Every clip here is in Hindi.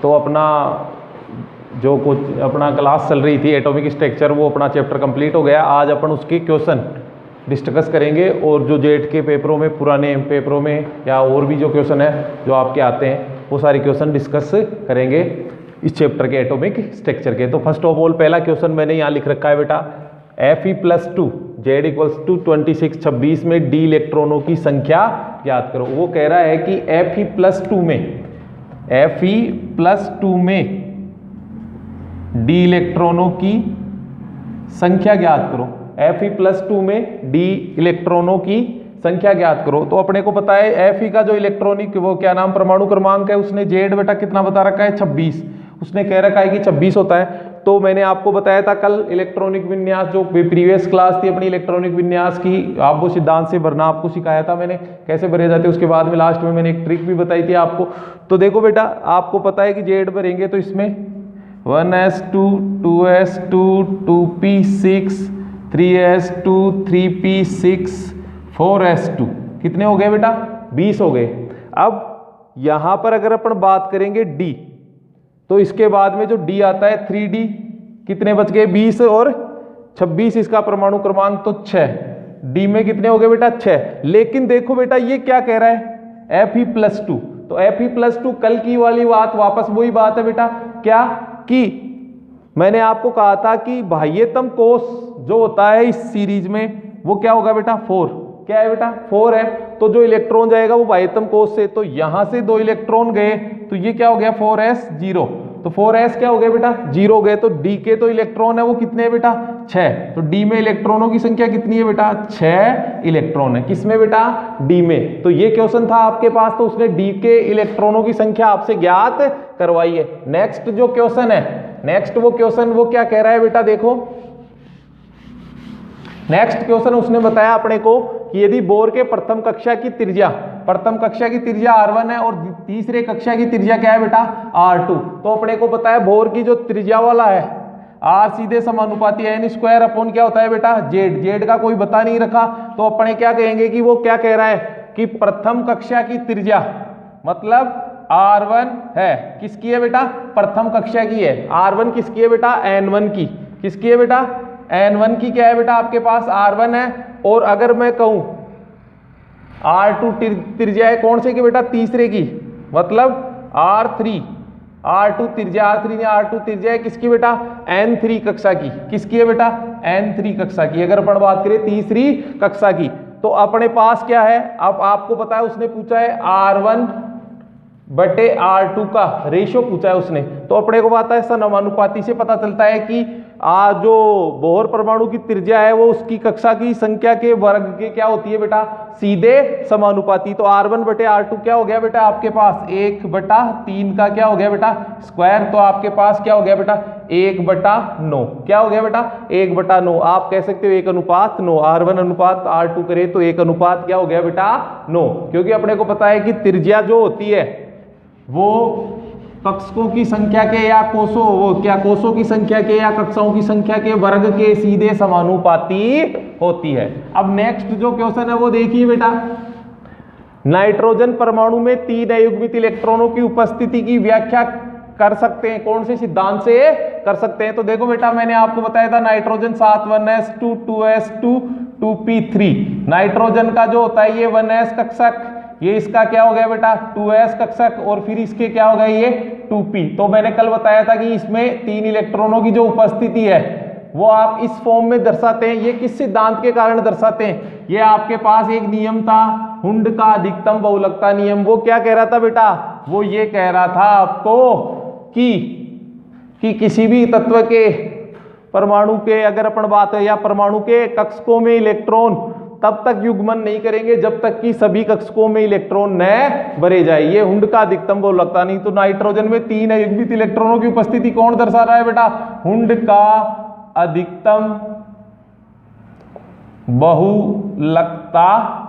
तो अपना जो कुछ अपना क्लास चल रही थी एटॉमिक स्ट्रक्चर, वो अपना चैप्टर कंप्लीट हो गया। आज अपन उसके क्वेश्चन डिस्कस करेंगे और जो जेट के पेपरों में, पुराने पेपरों में या और भी जो क्वेश्चन है जो आपके आते हैं, वो सारे क्वेश्चन डिस्कस करेंगे इस चैप्टर के एटॉमिक स्ट्रक्चर के। तो फर्स्ट ऑफ ऑल पहला क्वेश्चन मैंने यहाँ लिख रखा है बेटा, Fe+2 Z = 26 26 में डी इलेक्ट्रॉनों की संख्या ज्ञात करो। वो कह रहा है कि Fe+2 में डी इलेक्ट्रॉनों की संख्या ज्ञात करो। Fe+2 में डी इलेक्ट्रॉनों की संख्या ज्ञात करो। तो अपने को पता है Fe का जो इलेक्ट्रॉनिक वो क्या नाम परमाणु क्रमांक है, उसने Z बेटा कितना बता रखा है 26, उसने कह रखा है कि 26 होता है। तो मैंने आपको बताया था कल इलेक्ट्रॉनिक विन्यास, जो प्रीवियस क्लास थी अपनी इलेक्ट्रॉनिक विन्यास की, आप वो सिद्धांत से भरना आपको सिखाया था मैंने, कैसे भरे जाते। उसके बाद में लास्ट में मैंने एक ट्रिक भी बताई थी आपको। तो देखो बेटा, आपको पता है कि Z भरेंगे तो इसमें 1s2 2s2 2p6 3s2 3p6 4s2 कितने हो गए बेटा 20 हो गए। अब यहां पर अगर अपन बात करेंगे D, तो इसके बाद में जो D आता है 3D, कितने बच गए 20 और 26, इसका परमाणु क्रमांक तो 6। D में कितने हो गए बेटा 6। लेकिन देखो बेटा ये क्या कह रहा है Fe+2, तो Fe+2 कल की वाली बात, वापस वही बात है बेटा, क्या कि मैंने आपको कहा था कि बाह्यतम कोश जो होता है इस सीरीज में वो क्या होगा बेटा 4, क्या है बेटा 4 है। तो जो इलेक्ट्रॉन जाएगा वो बाह्यतम कोश से, तो यहां से 2 इलेक्ट्रॉन गए तो ये क्या हो गया 4s 0, तो 4s क्या हो गया बेटा 0 हो गए। तो D के तो इलेक्ट्रॉन है वो कितने हैं बेटा 6, तो D में इलेक्ट्रॉनों की संख्या कितनी है बेटा 6 इलेक्ट्रॉन है। किसमें बेटा D में। तो ये क्वेश्चन था आपके पास, तो उसने D के इलेक्ट्रॉनों की संख्या आपसे ज्ञात करवाई है। नेक्स्ट जो क्वेश्चन है, नेक्स्ट वो क्वेश्चन वो क्या कह रहा है बेटा, देखो नेक्स्ट क्वेश्चन उसने बताया अपने को कि यदि बोर के प्रथम कक्षा की त्रिज्या R1 है और तीसरे कक्षा की त्रिज्या क्या है बेटा R2, तो अपने को पता है बोर की जो त्रिज्या वाला है R सीधे समानुपाती n² अपॉन क्या होता है बेटा Z का कोई बता नहीं रखा। तो अपने क्या कहेंगे कि वो क्या कह रहा है कि प्रथम कक्षा की त्रिज्या मतलब R1 है, किसकी है बेटा प्रथम कक्षा की है। R1 किसकी है बेटा N1 की, किसकी है बेटा N1 की, क्या है बेटा आपके पास R1 है। और अगर मैं कहूं R2 त्रिज्या है कौन से की बेटा तीसरे की, मतलब R2 त्रिज्या R2 त्रिज्या है किसकी बेटा N3 कक्षा की, किसकी है बेटा N3 कक्षा की। अगर अपन बात करें तीसरी कक्षा की, तो अपने पास क्या है, अब आपको पता है उसने पूछा है R1 बटे R2 का रेशियो पूछा है उसने। तो अपने को पता है समानुपाती से पता चलता है कि जो बोहर परमाणु की त्रिज्या है वो उसकी कक्षा की संख्या के वर्ग के क्या होती है बेटा सीधे समानुपाती। तो R1 बटे R2 क्या हो गया बेटा आपके पास 1/3 का क्या हो गया बेटा स्क्वायर, तो आपके पास क्या हो गया बेटा 1/9, क्या हो गया बेटा 1/9। आप कह सकते हो 1:9, R1 अनुपात R2 करे तो 1 अनुपात क्या हो गया बेटा 9, क्योंकि अपने को पता है कि त्रिज्या जो होती है वो कक्षकों की संख्या के या कोषों की संख्या के या कक्षाओं की संख्या के वर्ग के सीधे समानुपाती होती है। अब नेक्स्ट जो क्वेश्चन है वो देखिए बेटा, नाइट्रोजन परमाणु में 3 अयुग्मित इलेक्ट्रॉनों की उपस्थिति की व्याख्या कर सकते हैं, कौन से सिद्धांत से कर सकते हैं। तो देखो बेटा मैंने आपको बताया था nitrogen 7 1s2 2s2 2p3, nitrogen का जो होता है ये 1s कक्षक, ये इसका क्या हो गया बेटा 2s कक्षक, और फिर इसके क्या हो गया ये 2p। तो मैंने कल बताया था कि इसमें 3 इलेक्ट्रॉनों की जो उपस्थिति है वो आप इस फॉर्म में दर्शाते हैं। ये किस सिद्धांत के कारण दर्शाते हैं, ये आपके पास एक नियम था हुंड का अधिकतम बहुलकता नियम। वो क्या कह रहा था बेटा, वो ये कह रहा था आपको कि किसी भी तत्व के परमाणु के अगर अपन बात है या परमाणु के कक्षकों में इलेक्ट्रॉन तब तक युग्मन नहीं करेंगे जब तक कि सभी कक्षकों में इलेक्ट्रॉन न भरे जाए। ये हुंड का अधिकतम बहुलकता नहीं। तो नाइट्रोजन में 3 अयुग्मित इलेक्ट्रॉनों की उपस्थिति कौन दर्शा रहा है बेटा हुंड का अधिकतम बहुलकता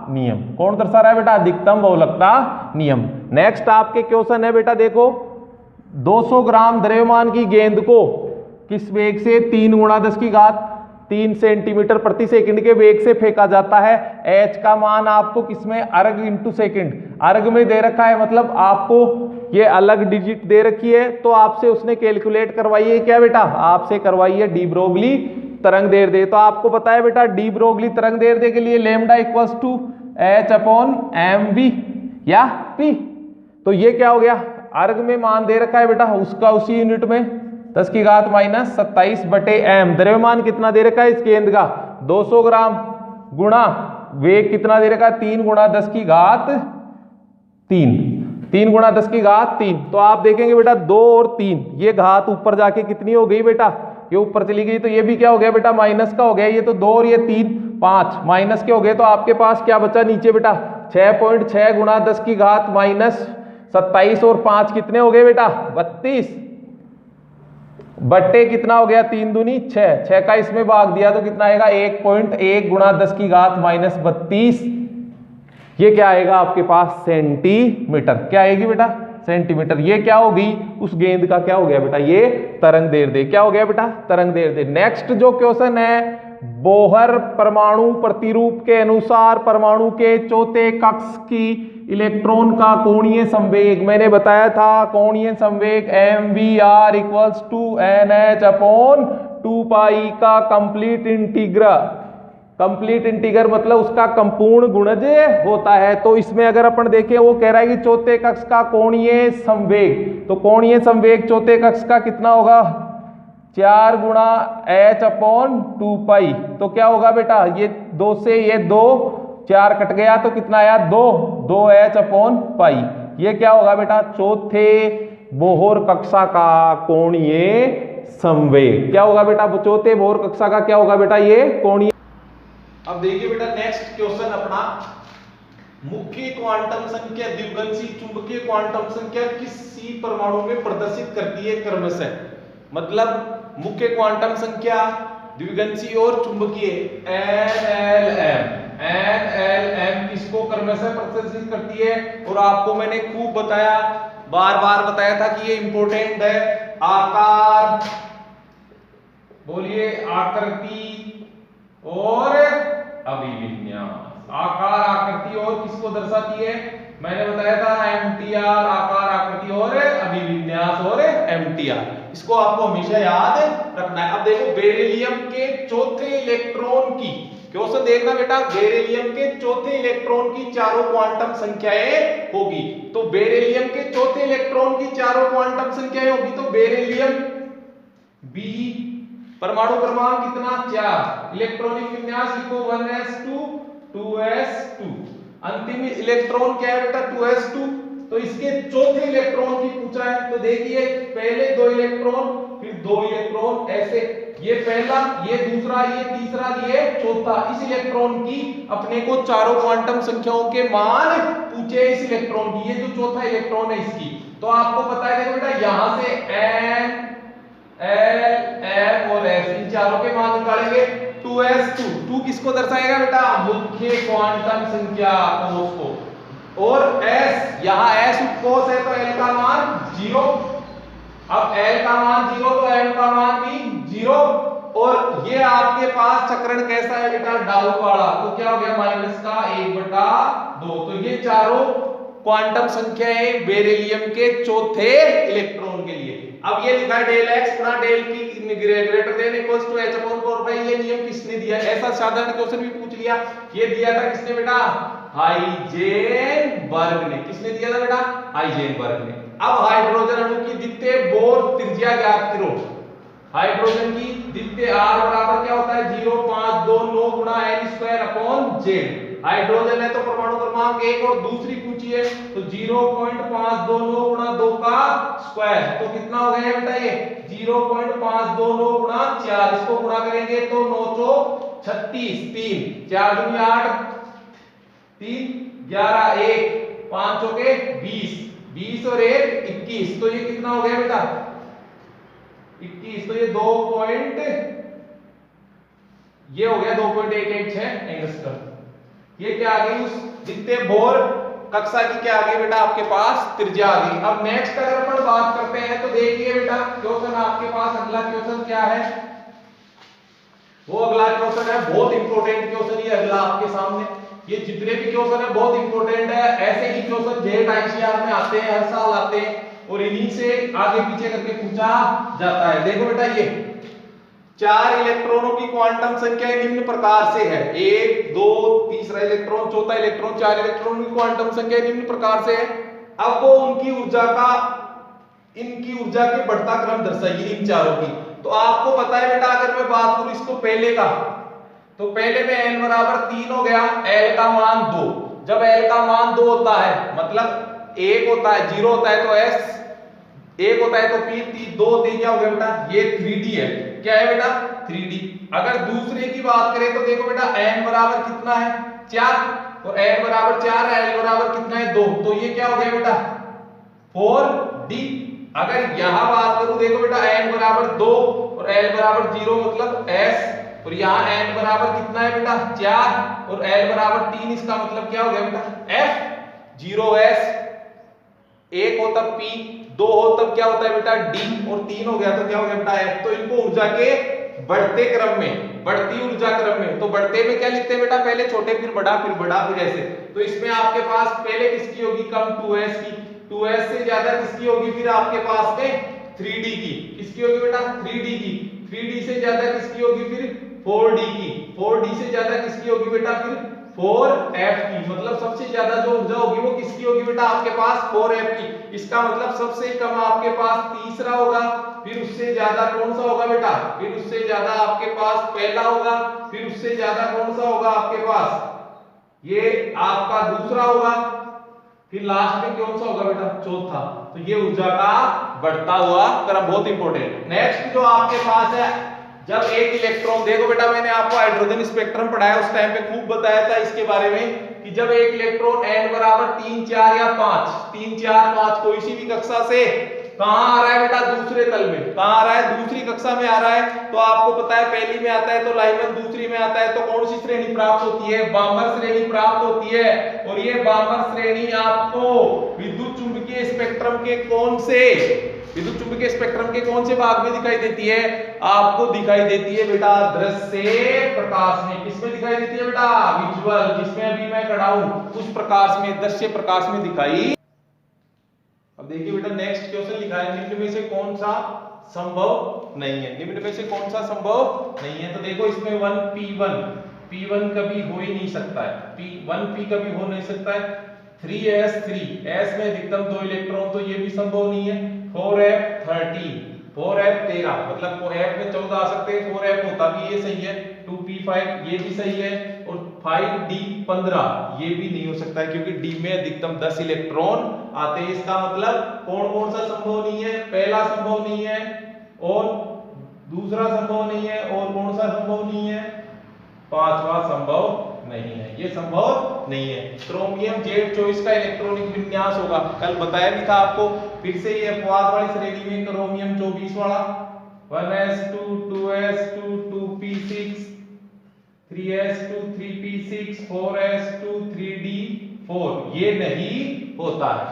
नियम। कौन दर्शा रहा है बेटा अधिकतम बहुलकता नियम। नेक्स्ट आपके क्वेश्चन है बेटा देखो, 200 ग्राम द्रव्यमान की गेंद को किस वेग से 3 × 10³ सेंटीमीटर प्रति सेकंड के वेग से फेंका जाता है। h का मान आपको किसमें अर्ग इंटू सेकंड, अर्ग में दे रखा है, मतलब आपको ये अलग डिजिट दे रखी है तो आपसे उसने कैलकुलेट करवाई है क्या बेटा, आपसे करवाई है डी ब्रोगली तरंग दैर्ध्य। तो आपको पता है बेटा डी ब्रोगली तरंग दैर्ध्य के लिए lambda equals to h upon m v या पी। तो ये क्या हो गया, अर्ग में मान दे रखा है बेटा उसका उसी यूनिट में 10 की घात माइनस 27 बटे एम। द्रव्यमान कितना दे रखा है इस गेंद का 200 ग्राम गुणा वेग कितना दे रखा है 3 गुणा 10 की घात 3, 3 गुणा 10 की घात 3। तो आप देखेंगे बेटा 2 और 3 ये घात ऊपर जाके कितनी हो गई बेटा, ये ऊपर चली गई तो ये भी क्या हो गया बेटा माइनस का हो गया। ये तो 2 और ये 3 5 माइनस के हो गए। तो आपके पास क्या बचा नीचे बेटा 6.6 गुणा 10 की घात माइनस 27 और 5 कितने हो गए बेटा 32 बट्टे कितना हो गया 3 दूनी 6, 6 का इसमें भाग दिया तो कितना आएगा 1.1 गुणा 10 की घात माइनस 32। ये क्या आएगा आपके पास सेंटीमीटर, क्या आएगी बेटा सेंटीमीटर। ये क्या होगी उस गेंद का क्या हो गया बेटा ये तरंग दैर्ध्य, क्या हो गया बेटा तरंग दैर्ध्य। नेक्स्ट जो क्वेश्चन है बोहर परमाणु प्रतिरूप के अनुसार परमाणु के चौथे कक्ष की इलेक्ट्रॉन का कोणीय संवेग, मैंने बताया था कोणीय संवेग mvr equals to nh upon 2 pi का कंप्लीट इंटीग्रल, कंप्लीट इंटीग्रल मतलब उसका संपूर्ण गुणज होता है। तो इसमें अगर अपन देखें वो कह रहा है कि चौथे कक्ष का कोणीय संवेग, तो कोणीय संवेग चौथे कक्ष का कितना होगा 4 गुणा h अपॉन 2 पाई। तो क्या होगा बेटा ये 2 से ये 2 4 कट गया तो कितना आया 2h अपॉन पाई। ये क्या होगा बेटा चौथे बोहर कक्षा का कोणीय संवेग, क्या होगा बेटा चौथे बोहर कक्षा का क्या होगा बेटा ये कोणीय। अब देखिए बेटा नेक्स्ट क्वेश्चन अपना मुख्य क्वांटम संख्या द्विवंशी चुंबकीय क्वांटम संख्या किसी परमाणु में प्रदर्शित करती है क्रमशः, मतलब मुख्य क्वांटम संख्या द्विवंशी और चुंबकीय NLM किसको क्रमशः प्रदर्शित करती है। और आपको मैंने खूब बताया बार बार बताया था कि ये इंपॉर्टेंट है, आकार बोलिए आकृति और अभिविन्यास, आकार आकृति और किसको दर्शाती है, मैंने बताया था MTR आकार आकृति और अभिविन्यास और MTR, इसको आपको हमेशा याद रखना है। अब देखो बेरिलियम के चौथे इलेक्ट्रॉन की क्वेश्चन देखना बेटा, बेरिलियम के चौथे इलेक्ट्रॉन की चारों क्वांटम संख्याएं होगी। तो बेरिलियम के चौथे इलेक्ट्रॉन की चारों क्वांटम संख्याएं होगी तो बेरिलियम B परमाणु क्रमांक कितना 4, इलेक्ट्रॉनिक विन्यास लिखो 1s2 2s2, अंतिम इलेक्ट्रॉन क्या है बेटा 2s2। तो इसके चौथे इलेक्ट्रॉन की पूछा है तो देखिए पहले 2 इलेक्ट्रॉन फिर 2 इलेक्ट्रॉन ऐसे, ये पहला ये दूसरा ये तीसरा ये चौथा, इस इलेक्ट्रॉन की अपने को चारों क्वांटम संख्याओं के मान पूछे इस इलेक्ट्रॉन की, ये जो चौथा इलेक्ट्रॉन है इसकी। तो आपको पता है देखो बेटा यहां से N L M और S इन चारों के मान निकालेंगे। 2s2 2 किसको दर्शाएगा बेटा मुख्य क्वांटम संख्या कोष को, और S यहां S कोष है तो L का मान 0, अब L का मान 0 तो M का मान भी 0, और ये आपके पास चक्रण कैसा है बेटा डाउन वाला, तो क्या हो गया माइनस का 1/2। तो ये चारों क्वांटम संख्याएं बेरिलियम के चौथे इलेक्ट्रॉन के लिए। अब ये लिखा है डेल x गुणा del p greater than equals to h upon 4 pi, ये नियम किसने दिया, ऐसा साधारण क्वेश्चन भी पूछ लिया। ये दिया था किसने बेटा हाइजेनबर्ग ने, किसने दिया था बेटा हाइजेनबर्ग ने। अब हाइड्रोजन अणु की द्वितीय बोर त्रिज्या ज्ञात करो। हाइड्रोजन की द्वितीय r बराबर क्या होता है 0.529 गुणा n² अपॉन z। हाइड्रोजन है तो परमाणु क्रमांक 1 और दूसरी पूछी है तो 0.529 गुणा 2 का स्क्वायर, तो कितना हो गया बेटा ये 0.529 गुणा 4, इसको गुणा करेंगे तो 9 चौक 36, 3 4 दूनी 8 3 11 1 5 चौके 20 20 और 1 21, तो ये कितना हो गया बेटा 21, तो ये 2 पॉइंट ये हो गया 2.116 एंगस्ट्रॉम। ये क्या आ गई उस द्वितीय बोर कक्षा की क्या आ गई बेटा आपके पास त्रिज्या आ गई। अब नेक्स्ट अगर अपन बात करते हैं तो देखिए बेटा क्वेश्चन आपके पास अगला क्वेश्चन क्या है, वो अगला क्वेश्चन है बहुत इंपॉर्टेंट क्वेश्चन ये अगला आपके सामने। ये जितने भी क्वेश्चन है बहुत इंपॉर्टेंट है, ऐसे ही क्वेश्चन जेट आईसीआर में आते हैं, हर साल आते हैं और इन्हीं से आगे पीछे करके पूछा जाता है। देखो बेटा ये 4 इलेक्ट्रॉनों की क्वांटम संख्या निम्न प्रकार से है, 1 2 तीसरा इलेक्ट्रॉन, चौथा इलेक्ट्रॉन, 4 इलेक्ट्रॉनों की क्वांटम संख्या निम्न प्रकार से है। अब वो उनकी ऊर्जा के बढ़ता क्रम दर्शाइए इन चारों की। तो आपको पता है बेटा, अगर मैं बात करूं इसको पहले का, तो पहले में n बराबर 3 हो गया, l का मान 2। जब l का मान 2 होता है मतलब 1 होता है, 0 होता है तो s, 1 होता है तो p, 2 होते क्या हो गया बेटा, ये 3d है। क्या है बेटा 3d। अगर दूसरे की बात करें तो देखो बेटा n बराबर कितना है 4, तो n बराबर 4 है, l बराबर कितना है 2, तो ये क्या हो गया बेटा 4d। अगर यहां बात करूं देखो बेटा n बराबर 2 और l बराबर 0 मतलब s, और यहाँ n बराबर कितना है बेटा 4 और l बराबर 3, इसका मतलब क्या हो गया बेटा f। 0s 1 हो तब p, 2 हो तब क्या होता है बेटा d, और 3 हो गया तो क्या हो गया बेटा f। तो इनको ऊर्जा के बढ़ते क्रम में, बढ़ती ऊर्जा क्रम में, तो बढ़ते में क्या लिखते हैं बेटा, पहले छोटे फिर बड़ा फिर बड़ा फिर ऐसे। तो इसमें आपके पास पहले किसकी होगी कम 2s की, 2s से ज्यादा किसकी होगी फिर आपके पास में 3d की, किसकी होगी बेटा 3d की, 3d से ज्यादा किसकी होगी फिर 4d की, 4d से ज्यादा किसकी होगी बेटा फिर 4f की। मतलब सबसे ज्यादा जो ऊर्जा होगी वो किसकी होगी बेटा आपके पास 4f की। इसका मतलब सबसे कम आपके पास तीसरा होगा, फिर उससे ज्यादा कौन सा होगा बेटा, फिर उससे ज्यादा आपके पास पहला होगा, फिर उससे ज्यादा कौन सा होगा आपके पास ये आपका दूसरा होगा, फिर लास्ट में कौन सा होगा बेटा चौथा। तो ये ऊर्जा का बढ़ता हुआ क्रम बहुत इंपॉर्टेंट। नेक्स्ट जो आपके पास है, जब एक इलेक्ट्रॉन, देखो बेटा मैंने आपको हाइड्रोजन स्पेक्ट्रम पढ़ाया उस टाइम पे खूब बताया था इसके बारे में कि जब एक इलेक्ट्रॉन n बराबर 3 4 या 5, 3 4 5 कोई सी भी कक्षा से कहां आ रहा है बेटा दूसरे तल में, कहां आ रहा है दूसरी कक्षा में आ रहा है, तो आपको पता है पहली में आता है तो लाइमन, दूसरी में आता है तो कौन सी श्रेणी प्राप्त होती है, बामर श्रेणी प्राप्त होती है। और ये बामर श्रेणी आपको विद्युत चुंबकीय स्पेक्ट्रम के कौन से, विद्युत चुंबकीय स्पेक्ट्रम के कौन से भाग में दिखाई देती है, आपको दिखाई देती है बेटा दृश्य प्रकाश में। किसमें दिखाई देती है बेटा विजुअल, जिसमें अभी मैं खड़ा हूं उस प्रकाश में, दृश्य प्रकाश में दिखाई। अब देखिए बेटा नेक्स्ट क्वेश्चन लिखा है, निम्न में से कौन सा संभव नहीं है, निम्न में से कौन सा संभव नहीं है। तो देखो इसमें 1p1 कभी हो ही नहीं सकता है, p1p कभी हो नहीं सकता है। 3s में अधिकतम 2 इलेक्ट्रॉन, तो ये भी संभव नहीं है। 4f 13, 4f 13 मतलब f में 14 आ सकते हैं, 4f होता भी ये सही है। 2p5 ये भी सही है, और 5d 15 ये भी नहीं हो सकता है क्योंकि d में अधिकतम 10 इलेक्ट्रॉन आते हैं। इसका मतलब कौन कौन सा संभव नहीं है, पहला संभव नहीं है और दूसरा संभव नहीं है, और कौन सा संभव नहीं है, पांचवा संभव नहीं है, ये संभव नहीं है। क्रोमियम Z24 का इलेक्ट्रॉनिक विन्यास होगा, कल बताया भी था आपको, फिर से ये अपवाद वाली श्रेणी में क्रोमियम 24 वाला 1s2 2s2 2p6 3s2 3p6 4s2 3d4 ये नहीं होता है।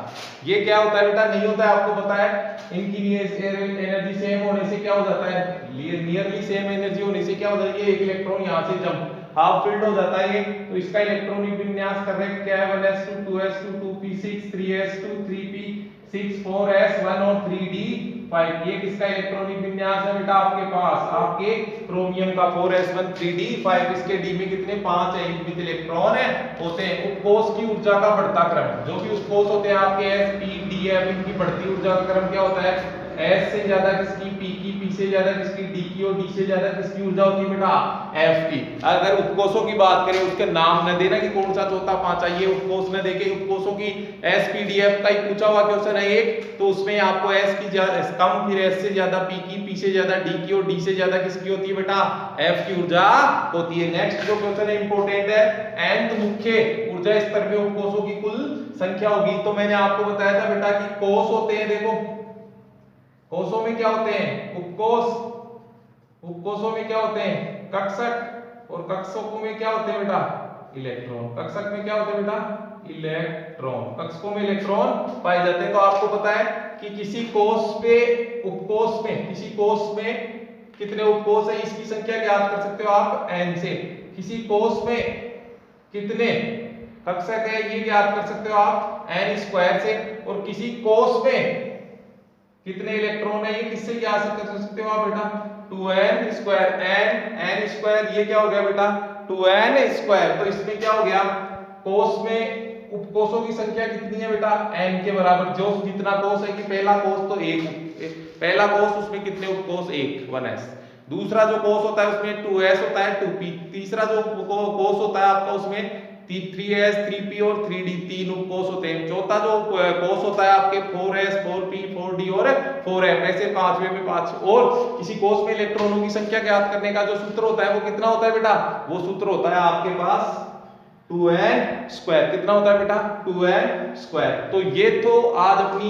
ये क्या होता है बेटा नहीं होता है, आपको पता है इनकी एनर्जी सेम होने से क्या हो जाता है, नियरली सेम एनर्जी होने से क्या हो जाता है, ये एक इलेक्ट्रॉन यहां से जब हाफ फील्ड हो जाता है ये, तो इसका इलेक्ट्रॉनिक विन्यास करेक्ट क्या है 1s2 2s2 2p6 3s2 3p6 4s1 और 3d5। ये किसका इलेक्ट्रॉनिक विन्यास है बेटा आपके पास, आपके क्रोमियम का 4s1 3d5। इसके d में कितने 5 है, इनमें इलेक्ट्रॉन है होते हैं। उपकोष की ऊर्जा का बढ़ता क्रम, जो भी उपकोष होते हैं आपके s p d f, इनकी बढ़ती ऊर्जा का क्रम क्या होता है, S से ज्यादा किसकी P की, P से ज्यादा किसकी D की, और D से ज्यादा किसकी ऊर्जा होती है बेटा F की। अगर उपकोषों की बात करें, उसके नाम न देना कि कौन सा चौथा पांचवा, ये उपकोष न देके उपकोषों की S P D F का ही पूछा हुआ क्वेश्चन है एक, तो उसमें आपको S की कम, फिर S से ज्यादा P की, P से ज्यादा D की, और D से ज्यादा किसकी होती है बेटा F की ऊर्जा होती है। नेक्स्ट जो क्वेश्चन है इंपॉर्टेंट है, nth मुख्य ऊर्जा स्तर में उपकोषों की कुल संख्या होगी। तो मैंने आपको बताया था बेटा कि कोष होते हैं, देखो कोषों में क्या होते हैं उपकोष, उपकोषों में क्या होते हैं कक्षक, और कक्षकों में क्या होते हैं बेटा इलेक्ट्रॉन, कक्षक में क्या होते हैं बेटा इलेक्ट्रॉन, कक्षकों में इलेक्ट्रॉन पाए जाते हैं। तो आपको पता है कि किसी कोष पे, उपकोष में, किसी कोष में कितने उपकोष है इसकी संख्या ज्ञात कर सकते हो आप n से। किसी कोष में कितने कक्षक है ये ज्ञात कर सकते हो आप n स्क्वायर से। और किसी कोष में कितने इलेक्ट्रॉन है ये किससे ज्ञात कर सकते हो आप बेटा 2n स्क्वायर। n स्क्वायर ये क्या हो गया बेटा 2n स्क्वायर। तो इसमें क्या हो गया कोष में उपकोषों की संख्या कितनी है बेटा n के बराबर। जो जितना कोष है कि पहला कोष तो पहला कोष उसमें कितने उपकोष 1s। दूसरा जो कोष होता है उसमें 2s होता है 2p। तीसरा जो कोष होता है आपका उसमें 3s 3p और 3d तीन उपकोष होते हैं। चौथा जो कोष होता है आपके 4s 4p 4d और 4f। ऐसे पांचवे में 5। और किसी कोष में इलेक्ट्रॉनों की संख्या ज्ञात करने का जो सूत्र होता है वो कितना होता है बेटा वो सूत्र होता है आपके पास 2n स्क्वायर। कितना होता है बेटा 2n स्क्वायर। तो ये तो आज अपनी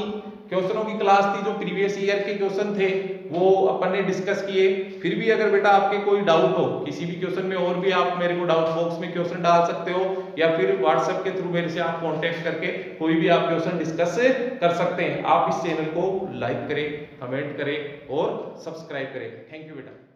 क्वेश्चनों की क्लास थी। जो प्रीवियस ईयर के क्वेश्चन थे वो अपन ने डिस्कस किए। फिर भी अगर बेटा आपके कोई डाउट हो किसी भी क्वेश्चन में और भी आप मेरे को डाउट बॉक्स में क्वेश्चन डाल सकते हो या फिर व्हाट्सएप के थ्रू मेरे से आप कांटेक्ट करके कोई भी आप क्वेश्चन डिस्कस कर सकते हैं। आप इस चैनल को लाइक करें, कमेंट करें और सब्सक्राइब करें। थैंक यू बेटा।